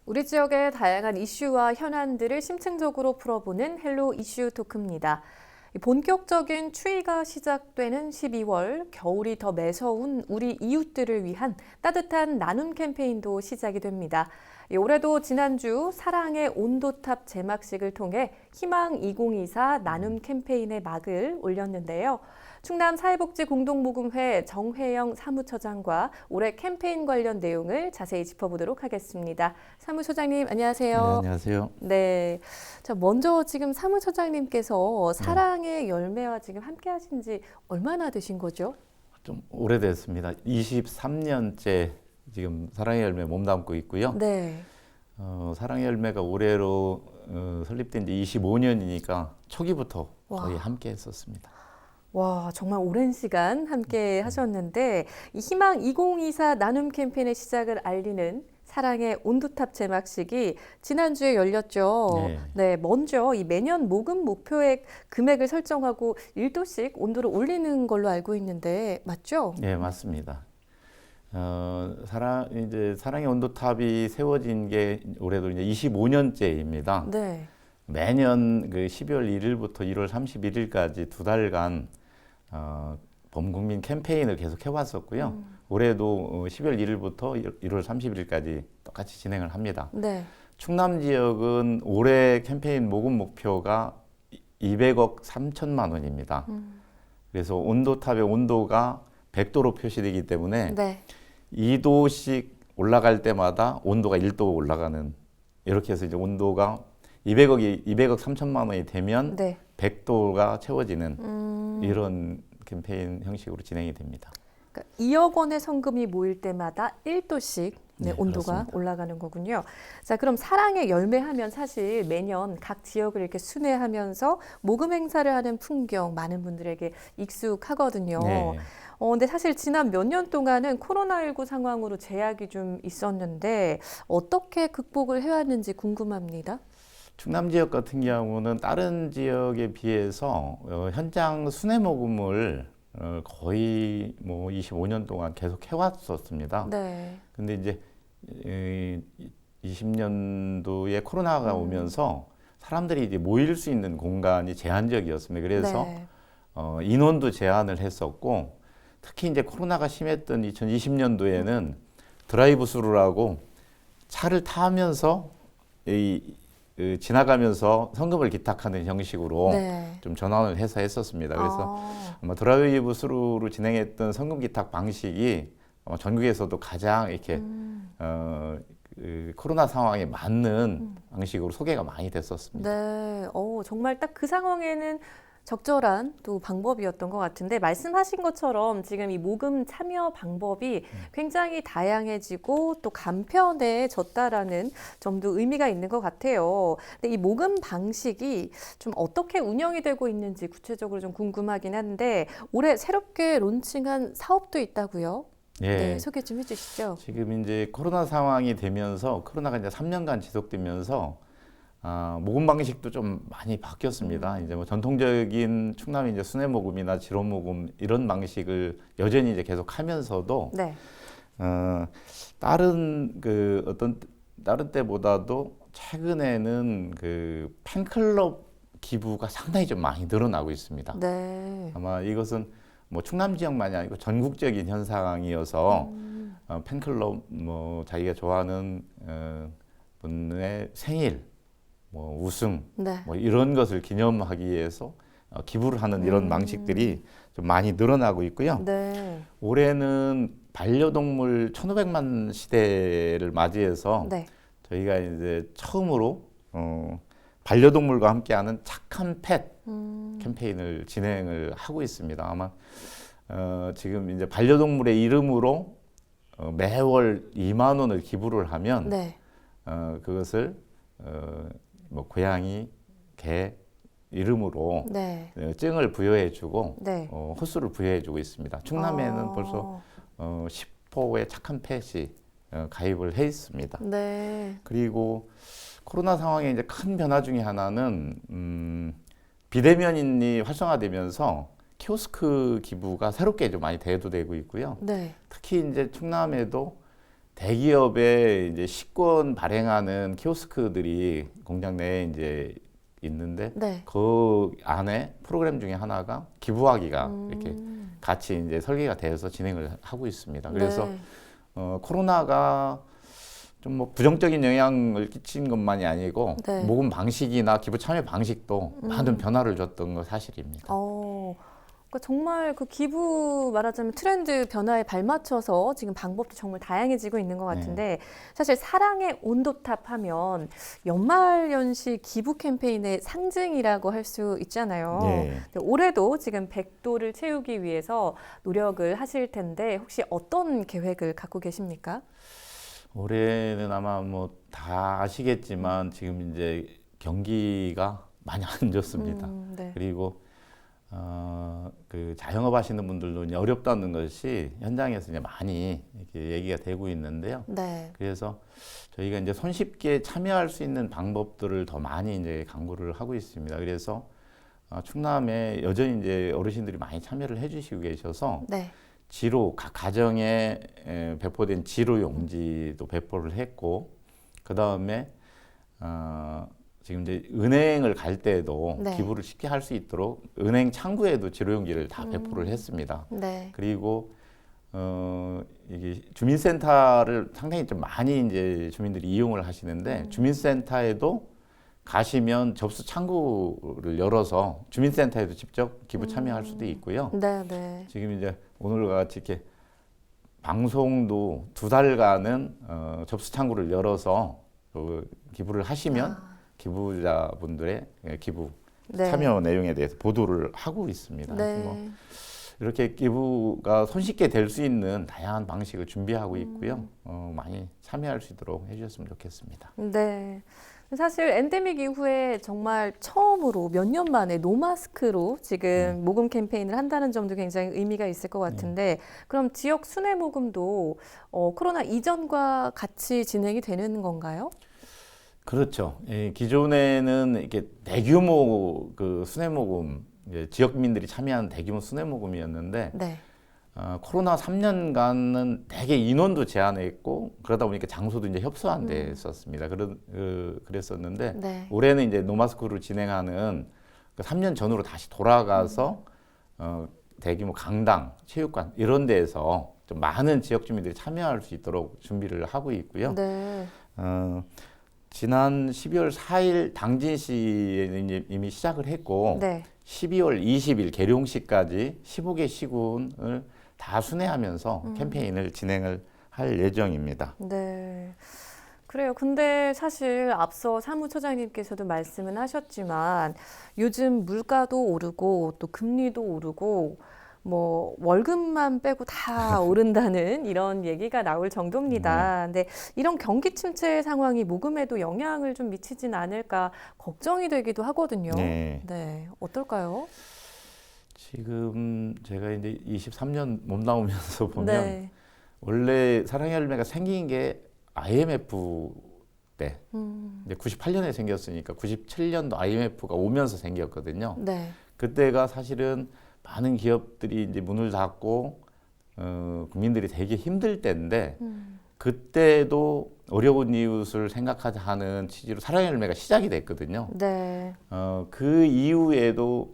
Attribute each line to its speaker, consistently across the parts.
Speaker 1: 우리 지역의 다양한 이슈와 현안들을 심층적으로 풀어보는 헬로 이슈 토크입니다. 본격적인 추위가 시작되는 12월, 겨울이 더 매서운 우리 이웃들을 위한 따뜻한 나눔 캠페인도 시작이 됩니다. 올해도 지난주 사랑의 온도탑 제막식을 통해 희망 2024 나눔 캠페인의 막을 올렸는데요. 충남 사회복지공동모금회 정회영 사무처장과 올해 캠페인 관련 내용을 자세히 짚어보도록 하겠습니다. 사무처장님 안녕하세요.
Speaker 2: 네, 안녕하세요.
Speaker 1: 네, 자 먼저 지금 사무처장님께서 사랑의 열매와 지금 함께하신 지 얼마나 되신 거죠?
Speaker 2: 좀 오래됐습니다. 23년째 지금 사랑의 열매 몸담고 있고요.
Speaker 1: 네.
Speaker 2: 사랑의 열매가 올해로 설립된 지 25년이니까 초기부터 거의
Speaker 1: 와.
Speaker 2: 함께 했었습니다.
Speaker 1: 와, 정말 오랜 시간 함께 하셨는데 이 희망 2024 나눔 캠페인의 시작을 알리는 사랑의 온도탑 제막식이 지난주에 열렸죠.
Speaker 2: 네.
Speaker 1: 네, 먼저 이 매년 모금 목표액 금액을 설정하고 1도씩 온도를 올리는 걸로 알고 있는데 맞죠?
Speaker 2: 네, 맞습니다. 사랑의 온도탑이 세워진 게 올해도 이제 25년째입니다.
Speaker 1: 네.
Speaker 2: 매년 그 12월 1일부터 1월 31일까지 두 달간 범국민 캠페인을 계속 해왔었고요. 올해도 12월 1일부터 1월 31일까지 똑같이 진행을 합니다.
Speaker 1: 네.
Speaker 2: 충남 지역은 올해 캠페인 모금 목표가 200억 3천만 원입니다. 그래서 온도탑의 온도가 100도로 표시되기 때문에
Speaker 1: 네.
Speaker 2: 2도씩 올라갈 때마다 온도가 1도 올라가는, 이렇게 해서 이제 온도가 200억 3천만 원이 되면
Speaker 1: 네.
Speaker 2: 100도가 채워지는 이런 캠페인 형식으로 진행이 됩니다.
Speaker 1: 그러니까 2억 원의 성금이 모일 때마다 1도씩
Speaker 2: 네,
Speaker 1: 온도가
Speaker 2: 그렇습니다.
Speaker 1: 올라가는 거군요. 자, 그럼 사랑의 열매하면 사실 매년 각 지역을 이렇게 순회하면서 모금 행사를 하는 풍경 많은 분들에게 익숙하거든요.
Speaker 2: 네.
Speaker 1: 근데 사실 지난 몇 년 동안은 코로나19 상황으로 제약이 좀 있었는데 어떻게 극복을 해왔는지 궁금합니다.
Speaker 2: 충남 지역 같은 경우는 다른 지역에 비해서 현장 순회 모금을 거의 뭐 25년 동안 계속 해왔었습니다.
Speaker 1: 네.
Speaker 2: 근데 이제 20년도에 코로나가 오면서 사람들이 이제 모일 수 있는 공간이 제한적이었습니다. 그래서
Speaker 1: 네.
Speaker 2: 인원도 제한을 했었고, 특히 이제 코로나가 심했던 2020년도에는 드라이브 스루라고 차를 타면서 지나가면서 성금을 기탁하는 형식으로
Speaker 1: 네.
Speaker 2: 좀 전환을 해서 했었습니다. 그래서 아마 드라이브 스루로 진행했던 성금 기탁 방식이 전국에서도 가장 이렇게 코로나 상황에 맞는 방식으로 소개가 많이 됐었습니다.
Speaker 1: 네, 정말 딱 그 상황에는 적절한 또 방법이었던 것 같은데 말씀하신 것처럼 지금 이 모금 참여 방법이 굉장히 다양해지고 또 간편해졌다라는 점도 의미가 있는 것 같아요. 근데 이 모금 방식이 좀 어떻게 운영이 되고 있는지 구체적으로 좀 궁금하긴 한데 올해 새롭게 론칭한 사업도 있다고요?
Speaker 2: 예.
Speaker 1: 네, 소개 좀 해주시죠.
Speaker 2: 지금 이제 코로나 상황이 되면서 코로나가 이제 3년간 지속되면서 모금 방식도 좀 많이 바뀌었습니다. 이제 뭐 전통적인 충남의 이제 순회 모금이나 지로 모금 이런 방식을 여전히 이제 계속 하면서도
Speaker 1: 네.
Speaker 2: 다른 다른 때보다도 최근에는 그 팬클럽 기부가 상당히 좀 많이 늘어나고 있습니다.
Speaker 1: 네.
Speaker 2: 아마 이것은 뭐 충남 지역만이 아니고 전국적인 현상이어서 팬클럽 뭐 자기가 좋아하는 분의 생일, 뭐 우승,
Speaker 1: 네.
Speaker 2: 뭐 이런 것을 기념하기 위해서 기부를 하는 이런 방식들이 좀 많이 늘어나고 있고요.
Speaker 1: 네.
Speaker 2: 올해는 반려동물 1,500만 시대를 맞이해서
Speaker 1: 네.
Speaker 2: 저희가 이제 처음으로 반려동물과 함께하는 착한 펫 캠페인을 진행을 하고 있습니다. 아마 지금 이제 반려동물의 이름으로 매월 2만 원을 기부를 하면
Speaker 1: 네.
Speaker 2: 그것을 뭐 고양이, 개 이름으로
Speaker 1: 네.
Speaker 2: 증을 부여해주고
Speaker 1: 네.
Speaker 2: 호수를 부여해주고 있습니다. 충남에는 벌써 10호의 착한 펫이 가입을 해 있습니다.
Speaker 1: 네.
Speaker 2: 그리고 코로나 상황에 이제 큰 변화 중에 하나는 비대면이 활성화되면서 키오스크 기부가 새롭게 좀 많이 대두되고 있고요.
Speaker 1: 네.
Speaker 2: 특히 이제 충남에도 대기업의 이제 식권 발행하는 키오스크들이 공장 내에 이제 있는데
Speaker 1: 네.
Speaker 2: 그 안에 프로그램 중에 하나가 기부하기가 이렇게 같이 이제 설계가 되어서 진행을 하고 있습니다. 그래서
Speaker 1: 네.
Speaker 2: 코로나가 좀 뭐 부정적인 영향을 끼친 것만이 아니고
Speaker 1: 네.
Speaker 2: 모금 방식이나 기부 참여 방식도 많은 변화를 줬던 건 사실입니다.
Speaker 1: 그러니까 정말 그 기부 말하자면 트렌드 변화에 발맞춰서 지금 방법도 정말 다양해지고 있는 것 같은데 사실 사랑의 온도탑 하면 연말연시 기부 캠페인의 상징이라고 할 수 있잖아요.
Speaker 2: 네.
Speaker 1: 근데 올해도 지금 100도를 채우기 위해서 노력을 하실 텐데 혹시 어떤 계획을 갖고 계십니까?
Speaker 2: 올해는 아마 뭐 다 아시겠지만 지금 이제 경기가 많이 안 좋습니다.
Speaker 1: 네.
Speaker 2: 그리고 그 자영업 하시는 분들도 이제 어렵다는 것이 현장에서 이제 많이 이렇게 얘기가 되고 있는데요.
Speaker 1: 네.
Speaker 2: 그래서 저희가 이제 손쉽게 참여할 수 있는 방법들을 더 많이 이제 강구를 하고 있습니다. 그래서 충남에 여전히 이제 어르신들이 많이 참여를 해주시고 계셔서
Speaker 1: 네.
Speaker 2: 지로 각 가정에 배포된 지로 용지도 배포를 했고 그 다음에 지금 이제 은행을 갈 때도
Speaker 1: 네.
Speaker 2: 기부를 쉽게 할 수 있도록 은행 창구에도 지로 용지를 다 배포를 했습니다.
Speaker 1: 네.
Speaker 2: 그리고 이게 주민센터를 상당히 좀 많이 이제 주민들이 이용을 하시는데 주민센터에도 가시면 접수 창구를 열어서 주민센터에도 직접 기부 참여할 수도 있고요.
Speaker 1: 네, 네.
Speaker 2: 지금 이제 오늘과 같이 이렇게 방송도 2달간은 접수 창구를 열어서 기부를 하시면 기부자분들의 기부
Speaker 1: 네.
Speaker 2: 참여 내용에 대해서 보도를 하고 있습니다. 그래서 뭐
Speaker 1: 네.
Speaker 2: 이렇게 기부가 손쉽게 될 수 있는 다양한 방식을 준비하고 있고요. 많이 참여할 수 있도록 해주셨으면 좋겠습니다.
Speaker 1: 네. 사실 엔데믹 이후에 정말 처음으로 몇 년 만에 노마스크로 지금 모금 캠페인을 한다는 점도 굉장히 의미가 있을 것 같은데 그럼 지역 순회 모금도 코로나 이전과 같이 진행이 되는 건가요?
Speaker 2: 그렇죠. 기존에는 이렇게 대규모 그 순회 모금, 지역민들이 참여하는 대규모 순회 모금이었는데
Speaker 1: 네.
Speaker 2: 코로나 3년간은 대개 인원도 제한했고 그러다 보니까 장소도 이제 협소 안 됐었습니다. 그랬었는데
Speaker 1: 네.
Speaker 2: 올해는 이제 노마스크로 진행하는 그 3년 전으로 다시 돌아가서 대규모 강당, 체육관 이런 데에서 좀 많은 지역 주민들이 참여할 수 있도록 준비를 하고 있고요.
Speaker 1: 네.
Speaker 2: 지난 12월 4일 당진시에 이미 시작을 했고
Speaker 1: 네.
Speaker 2: 12월 20일 계룡시까지 15개 시군을 다 순회하면서 캠페인을 진행을 할 예정입니다.
Speaker 1: 네. 그래요. 근데 사실 앞서 사무처장님께서도 말씀은 하셨지만 요즘 물가도 오르고 또 금리도 오르고 뭐 월급만 빼고 다 오른다는 이런 얘기가 나올 정도입니다. 근데 이런 경기 침체 상황이 모금에도 영향을 좀 미치진 않을까 걱정이 되기도 하거든요.
Speaker 2: 네.
Speaker 1: 네. 어떨까요?
Speaker 2: 지금 제가 이제 23년 몸 나오면서 보면
Speaker 1: 네.
Speaker 2: 원래 사랑의 열매가 생긴 게 IMF 때 이제 98년에 생겼으니까 97년도 IMF가 오면서 생겼거든요.
Speaker 1: 네.
Speaker 2: 그때가 사실은 많은 기업들이 이제 문을 닫고 국민들이 되게 힘들 때인데 그때도 어려운 이웃을 생각하자 하는 취지로 사랑의 열매가 시작이 됐거든요.
Speaker 1: 네.
Speaker 2: 그 이후에도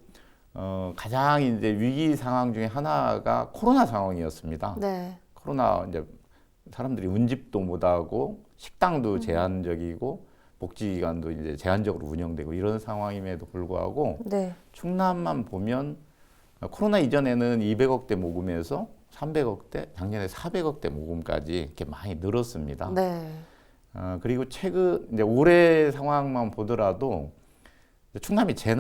Speaker 2: 가장 이제 위기 상황 중에 하나가 코로나 상황이었습니다.
Speaker 1: 네.
Speaker 2: 코로나 이제 사람들이 운집도 못하고 식당도 제한적이고 복지기관도 이제 제한적으로 운영되고 이런 상황임에도 불구하고
Speaker 1: 네.
Speaker 2: 충남만 보면 코로나 이전에는 200억대 모금에서 300억대, 작년에 400억대 모금까지 이렇게 많이 늘었습니다.
Speaker 1: 네.
Speaker 2: 그리고 최근 이제 올해 상황만 보더라도 충남이 재해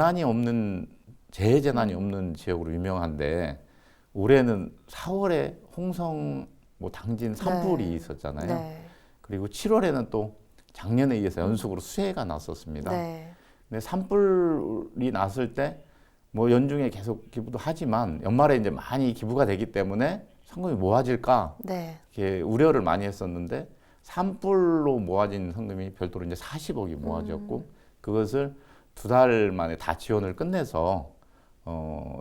Speaker 2: 재난이 없는 지역으로 유명한데 올해는 4월에 홍성, 뭐 당진 산불이
Speaker 1: 네.
Speaker 2: 있었잖아요.
Speaker 1: 네.
Speaker 2: 그리고 7월에는 또 작년에 이어서 연속으로 수해가 났었습니다.
Speaker 1: 네.
Speaker 2: 근데 산불이 났을 때 뭐 연중에 계속 기부도 하지만 연말에 이제 많이 기부가 되기 때문에 성금이 모아질까
Speaker 1: 네.
Speaker 2: 이렇게 우려를 많이 했었는데 산불로 모아진 성금이 별도로 이제 40억이 모아졌고 그것을 2달 만에 다 지원을 끝내서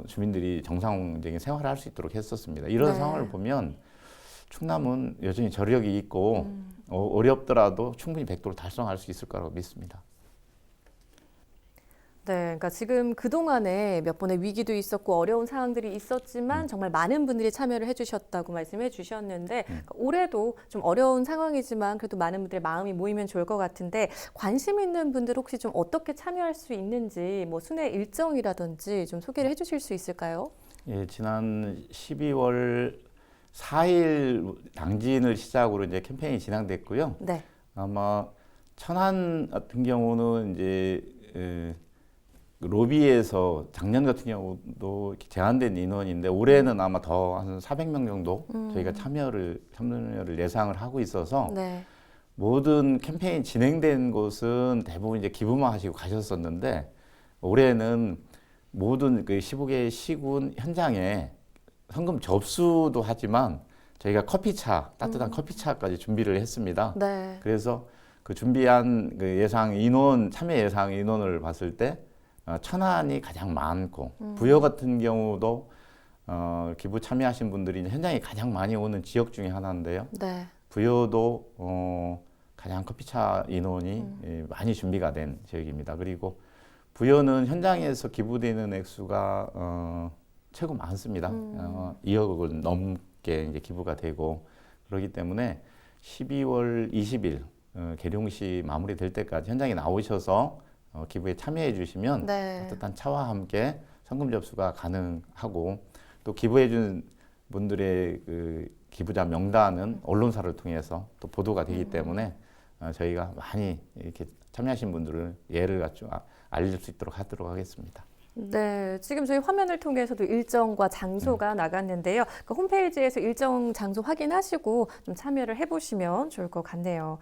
Speaker 2: 주민들이 정상적인 생활을 할 수 있도록 했었습니다. 이런
Speaker 1: 네.
Speaker 2: 상황을 보면 충남은 여전히 저력이 있고 어렵더라도 충분히 100도를 달성할 수 있을 거라고 믿습니다.
Speaker 1: 네, 그러니까 지금 그동안에 몇 번의 위기도 있었고 어려운 상황들이 있었지만 정말 많은 분들이 참여를 해주셨다고 말씀해 주셨는데 그러니까 올해도 좀 어려운 상황이지만 그래도 많은 분들의 마음이 모이면 좋을 것 같은데 관심 있는 분들 혹시 좀 어떻게 참여할 수 있는지 뭐 순회 일정이라든지 좀 소개를 해주실 수 있을까요?
Speaker 2: 예, 지난 12월 4일 당진을 시작으로 이제 캠페인이 진행됐고요.
Speaker 1: 네.
Speaker 2: 아마 천안 같은 경우는 이제 로비에서 작년 같은 경우도 이렇게 제한된 인원인데 올해는 아마 더 한 400명 정도 저희가 참여를 예상을 하고 있어서
Speaker 1: 네.
Speaker 2: 모든 캠페인 진행된 곳은 대부분 이제 기부만 하시고 가셨었는데 올해는 모든 그 15개 시군 현장에 성금 접수도 하지만 저희가 커피차, 따뜻한 커피차까지 준비를 했습니다.
Speaker 1: 네.
Speaker 2: 그래서 그 준비한 그 예상 인원, 참여 예상 인원을 봤을 때 천안이 가장 많고 부여 같은 경우도 기부 참여하신 분들이 현장에 가장 많이 오는 지역 중에 하나인데요.
Speaker 1: 네.
Speaker 2: 부여도 가장 커피차 인원이 많이 준비가 된 지역입니다. 그리고 부여는 현장에서 기부되는 액수가 최고 많습니다. 2억을 넘게 이제 기부가 되고 그렇기 때문에 12월 20일 계룡시 마무리될 때까지 현장에 나오셔서 기부에 참여해 주시면
Speaker 1: 네.
Speaker 2: 따뜻한 차와 함께 성금 접수가 가능하고 또 기부해 준 분들의 그 기부자 명단은 언론사를 통해서 또 보도가 되기 때문에 저희가 많이 이렇게 참여하신 분들을 예를 갖춰 알릴 수 있도록 하도록 하겠습니다.
Speaker 1: 네, 지금 저희 화면을 통해서도 일정과 장소가 나갔는데요. 그 홈페이지에서 일정 장소 확인하시고 좀 참여를 해보시면 좋을 것 같네요.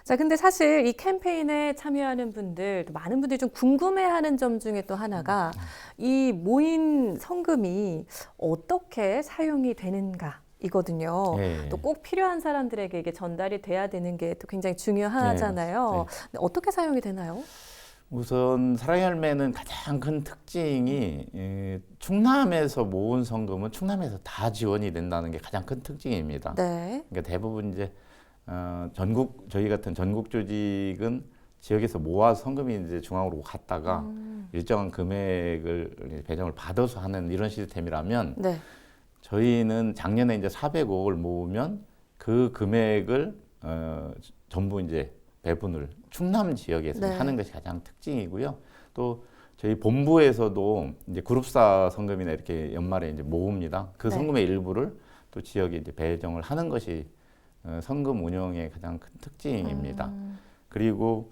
Speaker 1: 자, 근데 사실 이 캠페인에 참여하는 분들, 또 많은 분들이 좀 궁금해하는 점 중에 또 하나가 이 모인 성금이 어떻게 사용이 되는가 이거든요.
Speaker 2: 네.
Speaker 1: 또 꼭 필요한 사람들에게 이게 전달이 돼야 되는 게 또 굉장히 중요하잖아요.
Speaker 2: 네.
Speaker 1: 근데 어떻게 사용이 되나요?
Speaker 2: 우선 사랑의 열매는 가장 큰 특징이 충남에서 모은 성금은 충남에서 다 지원이 된다는 게 가장 큰 특징입니다.
Speaker 1: 네.
Speaker 2: 그러니까 대부분 이제 전국 저희 같은 전국 조직은 지역에서 모아 성금이 이제 중앙으로 갔다가 일정한 금액을 배정을 받아서 하는 이런 시스템이라면
Speaker 1: 네.
Speaker 2: 저희는 작년에 이제 400억을 모으면 그 금액을 전부 이제 배분을 충남 지역에서
Speaker 1: 네.
Speaker 2: 하는 것이 가장 특징이고요. 또 저희 본부에서도 이제 그룹사 성금이나 이렇게 연말에 이제 모읍니다. 그
Speaker 1: 네.
Speaker 2: 성금의 일부를 또 지역에 이제 배정을 하는 것이 성금 운영의 가장 큰 특징입니다. 그리고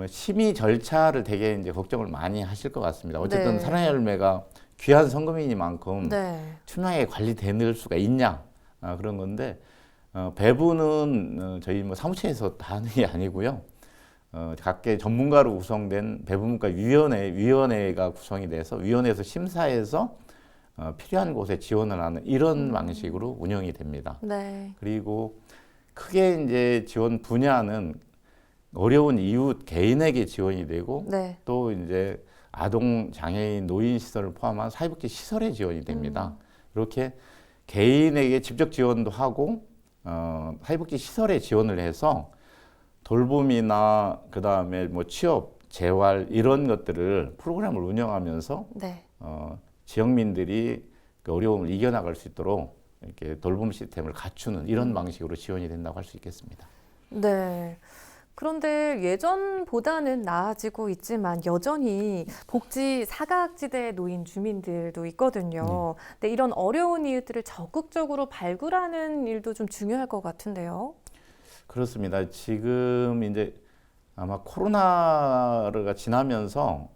Speaker 2: 심의 절차를 되게 이제 걱정을 많이 하실 것 같습니다. 어쨌든
Speaker 1: 네.
Speaker 2: 사랑의 열매가 귀한 성금이니만큼
Speaker 1: 네.
Speaker 2: 투명하게 관리될 수가 있냐 그런 건데 배분은 저희 뭐 사무처에서 다 하는 게 아니고요. 각계 전문가로 구성된 배분문과 위원회가 구성이 돼서 위원회에서 심사해서 필요한 곳에 지원을 하는 이런 방식으로 운영이 됩니다.
Speaker 1: 네.
Speaker 2: 그리고 크게 이제 지원 분야는 어려운 이웃 개인에게 지원이 되고
Speaker 1: 네.
Speaker 2: 또 이제 아동 장애인 노인 시설을 포함한 사회복지 시설에 지원이 됩니다. 이렇게 개인에게 직접 지원도 하고 사회복지 시설에 지원을 해서 돌봄이나 그 다음에 뭐 취업, 재활 이런 것들을 프로그램을 운영하면서
Speaker 1: 네.
Speaker 2: 지역민들이 그 어려움을 이겨나갈 수 있도록 이렇게 돌봄 시스템을 갖추는 이런 방식으로 지원이 된다고 할 수 있겠습니다.
Speaker 1: 네. 그런데 예전보다는 나아지고 있지만 여전히 복지 사각지대에 놓인 주민들도 있거든요. 근데 이런 어려운 이웃들을 적극적으로 발굴하는 일도 좀 중요할 것 같은데요.
Speaker 2: 그렇습니다. 지금 이제 아마 코로나가 지나면서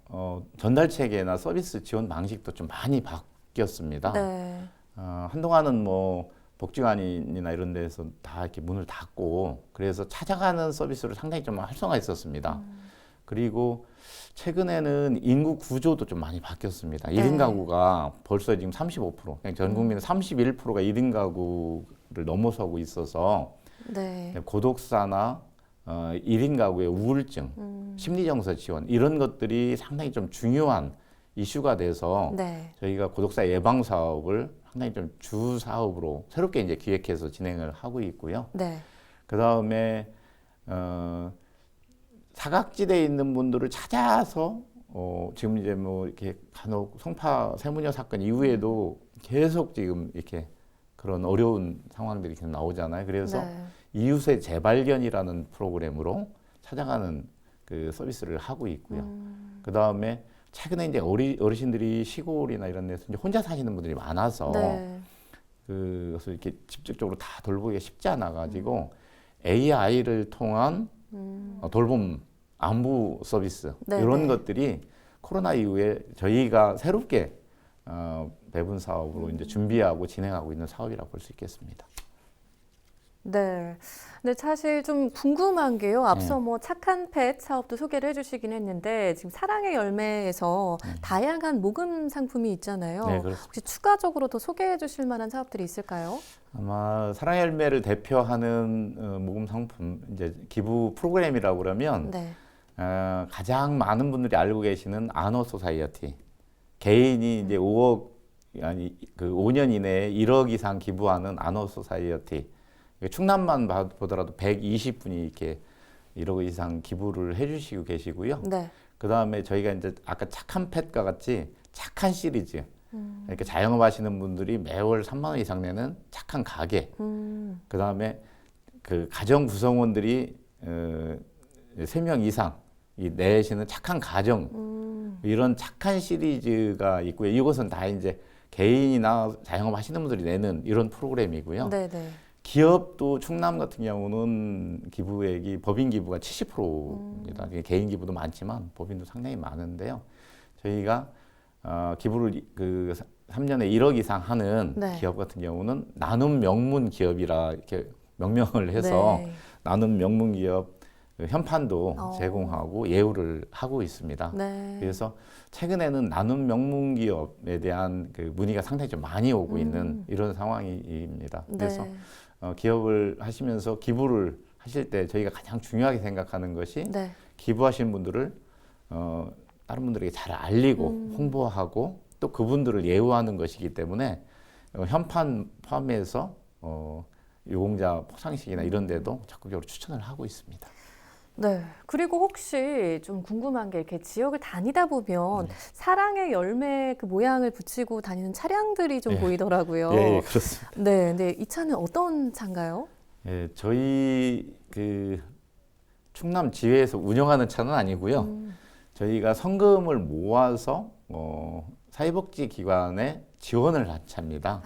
Speaker 2: 전달 체계나 서비스 지원 방식도 좀 많이 바뀌었습니다.
Speaker 1: 네.
Speaker 2: 한동안은 뭐 복지관이나 이런 데서 다 이렇게 문을 닫고 그래서 찾아가는 서비스를 상당히 좀 활성화했었습니다. 그리고 최근에는 인구 구조도 좀 많이 바뀌었습니다.
Speaker 1: 네.
Speaker 2: 1인 가구가 벌써 지금 35%, 그냥 전 국민의 31%가 1인 가구를 넘어서고 있어서
Speaker 1: 네.
Speaker 2: 고독사나 1인 가구의 우울증, 심리정서 지원 이런 것들이 상당히 좀 중요한 이슈가 돼서
Speaker 1: 네.
Speaker 2: 저희가 고독사 예방 사업을 상당히 좀 주 사업으로 새롭게 이제 기획해서 진행을 하고 있고요.
Speaker 1: 네.
Speaker 2: 그 다음에 사각지대에 있는 분들을 찾아서 지금 이제 뭐 이렇게 간혹 송파 세무녀 사건 이후에도 계속 지금 이렇게 그런 어려운 상황들이 계속 나오잖아요. 그래서
Speaker 1: 네.
Speaker 2: 이웃의 재발견이라는 프로그램으로 찾아가는 그 서비스를 하고 있고요. 그 다음에 최근에 이제 어르신들이 시골이나 이런 데서 이제 혼자 사시는 분들이 많아서
Speaker 1: 네.
Speaker 2: 그래서 이렇게 직접적으로 다 돌보기가 쉽지 않아 가지고 AI를 통한 돌봄 안부 서비스
Speaker 1: 네,
Speaker 2: 이런
Speaker 1: 네.
Speaker 2: 것들이 코로나 이후에 저희가 새롭게 배분 사업으로 이제 준비하고 진행하고 있는 사업이라고 볼 수 있겠습니다.
Speaker 1: 네. 근데 사실 좀 궁금한 게요. 앞서
Speaker 2: 네.
Speaker 1: 뭐 착한 펫 사업도 소개를 해주시긴 했는데 지금 사랑의 열매에서 다양한 모금 상품이 있잖아요.
Speaker 2: 네, 그렇습니다.
Speaker 1: 혹시 추가적으로 더 소개해 주실 만한 사업들이 있을까요?
Speaker 2: 아마 사랑의 열매를 대표하는 모금 상품 이제 기부 프로그램이라고 그러면
Speaker 1: 네.
Speaker 2: 가장 많은 분들이 알고 계시는 아너 소사이어티 개인이 이제 5억 아니 그 5년 이내에 1억 이상 기부하는 아너 소사이어티 충남만 보더라도 120분이 이렇게 1억 이상 기부를 해주시고 계시고요.
Speaker 1: 네.
Speaker 2: 그 다음에 저희가 이제 아까 착한 펫과 같이 착한 시리즈 그러니까 자영업 하시는 분들이 매월 3만 원 이상 내는 착한 가게 그 다음에 그 가정 구성원들이 3명 이상 이 내시는 착한 가정 이런 착한 시리즈가 있고요. 이것은 다 이제 개인이나 자영업 하시는 분들이 내는 이런 프로그램이고요.
Speaker 1: 네, 네.
Speaker 2: 기업도 충남 같은 경우는 기부액이 법인 기부가 70%입니다. 개인 기부도 많지만 법인도 상당히 많은데요. 저희가 기부를 그 3년에 1억 이상 하는
Speaker 1: 네.
Speaker 2: 기업 같은 경우는 나눔 명문 기업이라 이렇게 명명을 해서
Speaker 1: 네.
Speaker 2: 나눔 명문 기업 그 현판도
Speaker 1: 어.
Speaker 2: 제공하고 예우를 하고 있습니다.
Speaker 1: 네.
Speaker 2: 그래서 최근에는 나눔 명문 기업에 대한 그 문의가 상당히 좀 많이 오고 있는 이런 상황입니다. 그래서
Speaker 1: 네.
Speaker 2: 기업을 하시면서 기부를 하실 때 저희가 가장 중요하게 생각하는 것이
Speaker 1: 네.
Speaker 2: 기부하신 분들을 다른 분들에게 잘 알리고 홍보하고 또 그분들을 예우하는 것이기 때문에 현판 포함해서 유공자 포상식이나 이런 데도 적극적으로 추천을 하고 있습니다.
Speaker 1: 네. 그리고 혹시 좀 궁금한 게 이렇게 지역을 다니다 보면 사랑의 열매 그 모양을 붙이고 다니는 차량들이 좀
Speaker 2: 예.
Speaker 1: 보이더라고요.
Speaker 2: 예, 그렇습니다.
Speaker 1: 네. 근데 이 차는 어떤 차인가요?
Speaker 2: 예, 저희 그 충남 지회에서 운영하는 차는 아니고요. 저희가 성금을 모아서 사회복지 기관에 지원을 한 차입니다.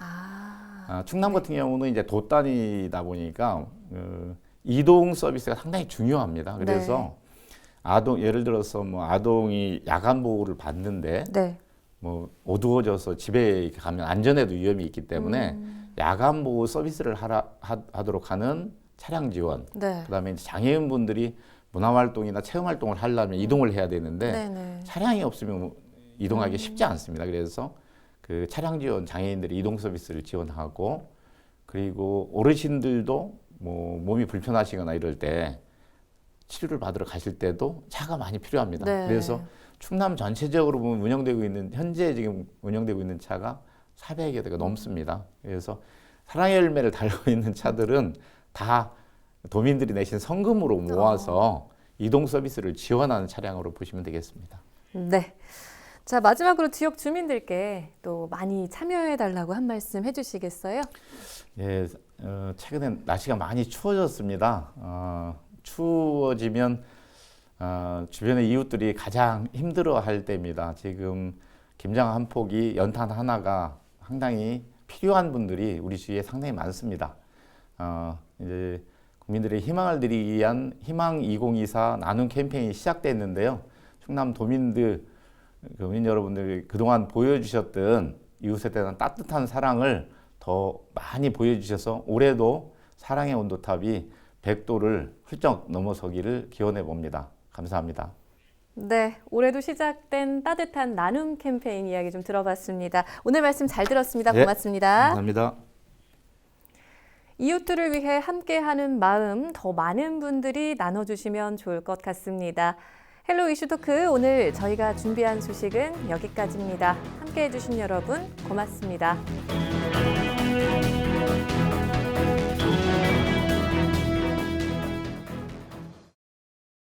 Speaker 2: 충남 같은 경우는 이제 돛단이다 보니까 이동 서비스가 상당히 중요합니다. 그래서 아동 예를 들어서 뭐 아동이 야간 보호를 받는데
Speaker 1: 네.
Speaker 2: 뭐 어두워져서 집에 가면 안전에도 위험이 있기 때문에 야간 보호 서비스를 하도록 하는 차량 지원.
Speaker 1: 네.
Speaker 2: 그다음에 이제 장애인분들이 문화활동이나 체험활동을 하려면 이동을 해야 되는데
Speaker 1: 네네.
Speaker 2: 차량이 없으면 이동하기 쉽지 않습니다. 그래서 그 차량 지원 장애인들이 이동 서비스를 지원하고 그리고 어르신들도 뭐 몸이 불편하시거나 이럴 때 치료를 받으러 가실 때도 차가 많이 필요합니다.
Speaker 1: 네.
Speaker 2: 그래서 충남 전체적으로 보면 운영되고 있는 현재 지금 운영되고 있는 차가 400여 대가 넘습니다. 그래서 사랑의 열매를 달고 있는 차들은 다 도민들이 내신 성금으로 모아서 이동 서비스를 지원하는 차량으로 보시면 되겠습니다.
Speaker 1: 네. 자, 마지막으로 지역 주민들께 또 많이 참여해 달라고 한 말씀 해주시겠어요?
Speaker 2: 예, 최근에 날씨가 많이 추워졌습니다. 추워지면 주변의 이웃들이 가장 힘들어할 때입니다. 지금 김장 한 포기, 연탄 하나가 상당히 필요한 분들이 우리 주위에 상당히 많습니다. 이제 국민들의 희망을 드리기 위한 희망 2024 나눔 캠페인이 시작됐는데요. 충남 도민들, 도민 여러분들이 그동안 보여주셨던 이웃에 대한 따뜻한 사랑을 더 많이 보여주셔서 올해도 사랑의 온도탑이 100도를 훌쩍 넘어서기를 기원해 봅니다. 감사합니다.
Speaker 1: 네, 올해도 시작된 따뜻한 나눔 캠페인 이야기 좀 들어봤습니다. 오늘 말씀 잘 들었습니다.
Speaker 2: 네,
Speaker 1: 고맙습니다.
Speaker 2: 감사합니다.
Speaker 1: 이웃들을 위해 함께하는 마음 더 많은 분들이 나눠주시면 좋을 것 같습니다. 헬로 이슈 토크 오늘 저희가 준비한 소식은 여기까지입니다. 함께해 주신 여러분 고맙습니다.